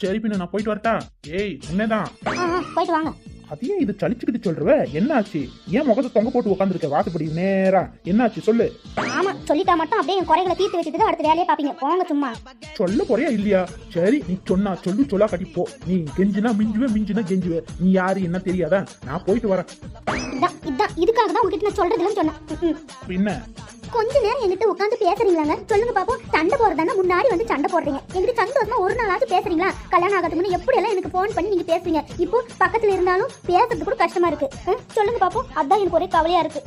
சரி பின்ன நான் போயிட்டு வரட்டா? ஏய் உன்னதான். போயிட்டு வாங்க. அதையே இது சலிச்சுக்கிட்டு சொல்றவ, என்னாச்சு? ஏன் முகத்தை தொங்க போட்டு உட்காந்துருக்க வாசப்படி நேரா? என்னாச்சு சொல்லு. ஆமா சொல்லிட்டா மட்டும் அப்படியே என் குறைகளை தீர்த்து வச்சுட்டு அடுத்த வேலையை பாப்பீங்க. போங்க சும்மா. சொல்ல போறியா இல்லையா? சரி நீ சொன்னா சொல்லு, சொல்லா கட்டி போ. நீ கெஞ்சினா மிஞ்சுவே, மிஞ்சினா கெஞ்சுவே. நீ யாரு என்ன தெரியாதா? நான் போயிட்டு வரேன். இதான் இதுக்காக தான் உங்ககிட்ட நான் சொல்றதுன்னு சொன்னேன். பின்ன கொஞ்ச நேரம் என்கிட்ட உட்காந்து பேசுறீங்களாங்க? சொல்லுங்க பாப்போம். சண்டை போறதானே முன்னாடி வந்து சண்டை போடுறீங்க. என்கிட்ட சந்தோஷமா ஒரு நாளாச்சும் பேசுறீங்களா? கல்யாணம் ஆகாத முன்ன எப்படி எல்லாம் எனக்கு போன் பண்ணி நீங்க பேசுவீங்க. இப்போ பக்கத்துல இருந்தாலும் பேசுறது கூட கஷ்டமா இருக்கு. சொல்லுங்க பாப்போம். அதான் எனக்கு ஒரே கவலையா இருக்கு.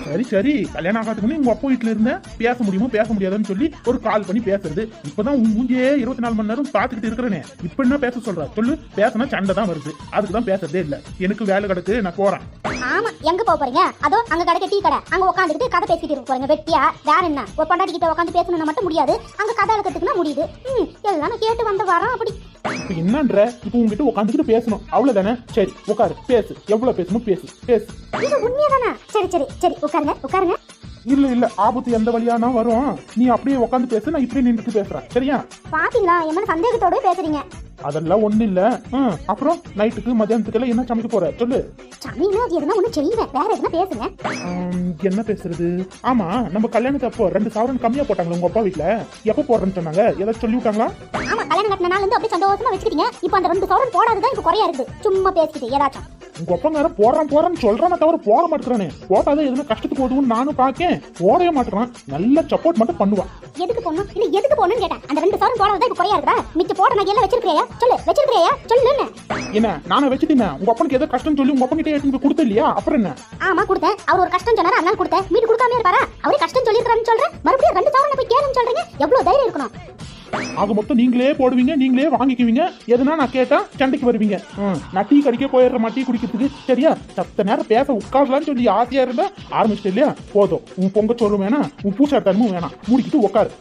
சரி சரி, கல்யாணம் ஆகாதுக்கு முன்ன உங்க அப்பா வீட்டுல இருந்த பேச முடியுமோ பேச முடியாதுன்னு சொல்லி ஒரு கால் பண்ணி பேசுறது. இப்பதான் உன் மூஞ்சியே 24 மணி நேரம் பாத்துக்கிட்டு இருக்கிறேனே, இப்ப என்ன பேச சொல்ற சொல்லு. பேசினா சண்டை தான் வருது, அதுக்குதான் பேசுறதே இல்ல. எனக்கு வேலை கிடக்கு, நான் போறேன். ஆமா எங்க போறீங்க? அதோ அங்க கடை டீ கடை, அங்க உட்காந்துக்கிட்டு கதை பேசிட்டு இருக்க போறீங்க வெட்டியா? வேற என்ன? ஒரு பொண்டாட்டி கிட்ட உட்காந்து பேசணும்னா மட்டும் முடியாது, அங்க கதை அளக்கிறதுக்குன்னா முடியுது. எல்லாம் நான் கேட்டு வந்த வரோம் அப்படி. இப்ப என்னன்ற? இப்ப உங்ககிட்ட உட்காந்துக்கிட்டு பேசணும் அவ்வளவுதானே? சரி உட்காரு, பேசு. எவ்வளவு பேசணும் பேசு, பேசு. இது உண்மையாதானே? சரி சரி சரி உட்காருங்க உட்காருங்க. இல்ல இல்ல, ஆபத்து எந்த வழியானா வரும். நீ அப்படியே உட்காந்து பேசு, நான் இப்படியே நின்றுட்டு பேசுறேன். சரியா? பாத்தீங்களா என்ன சந்தேகத்தோட பேசுறீங்க? அதெல்லாம் ஒண்ணு இல்ல. அப்புறம் நைட்டுக்கு மத்தியானத்துக்கு எல்லாம் என்ன சமைக்க போற சொல்லு. சமையல் அது எதுனா ஒண்ணு செய்வேன், வேற எதுனா பேசுங்க. என்ன பேசுறது? ஆமா, நம்ம கல்யாணத்து அப்போ 2 சவரன் கம்மியா போட்டாங்களா உங்க அப்பா வீட்டுல? எப்ப போடுறேன்னு சொன்னாங்க? ஏதாச்சும் சொல்லி விட்டாங்களா? ஆமா கல்யாணம் கட்டின நாள்ல இருந்து அப்படியே சந்தோஷமா வச்சுக்கிட்டீங்க. இப்போ அந்த 2 சவரன் போடாததான் இப்ப குறையா இருக்குது. சும்மா பேசிக்கிட்டு ஏதாச்சும். உங்க அப்பங்கார போறான்னு சொல்றானே தவிர போட மாட்டேறானே. போட்டாதான் எதுனா கஷ்டத்துக்கு போதுன்னு நானும் பாக்கேன். போடவே மாட்டேறான். நல்ல சப்போர்ட் மட்டும் பண்ணுவான். எதுக்கு போடணும்? இல்ல எதுக்கு போடணும்னு கேட்டேன். அந்த 2 சவரன் போடாததான் இப்ப குறையா இருக்கா? மிச்ச போட நான் எல்லாம் வச்சிருக்கிறியா? சொல்லு வச்சிருக்கிறியா? சொல்லுன்னு. என்ன நானே வச்சுட்டேன்? உங்க அப்பனுக்கு ஏதோ கஷ்டம் சொல்லி உங்க அப்பங்கிட்ட எடுத்து கொடுத்த இல்லையா? அப்புறம் என்ன? ஆமா கொடுத்தேன். அவர் ஒரு கஷ்டம் சொன்னாரு, அதனால கொடுத்தேன். மீட்டு கொடுக்காம இருப்பாரா? அவரே கஷ்டம் சொல்லிருக்கான்னு சொல்றேன். மறுபடியும் 2 சவரன் போய் கேளுன்னு சொல்றீங்க. எவ்வளவு தைரியம் இருக்கணும்? ஆக மொத்தம் நீங்களே போடுவீங்க, நீங்களே வாங்கிக்குவீங்க. எதுனா நான் கேட்டா சண்டைக்கு வருவீங்க. நான் டீ கடிக்க போயிடுற டீ குடிக்கிறதுக்கு. சரியா? சத்த நேரம் பேச உட்காரலான்னு சொல்லி ஆசையா இருந்தா ஆரம்பிச்சிட்டு இல்லையா? போதும். உன் பொங்க சொல்லும் வேணாம், உன் பூசாட்டமும் வேணாம். மூடிக்கிட்டு உட்காரு.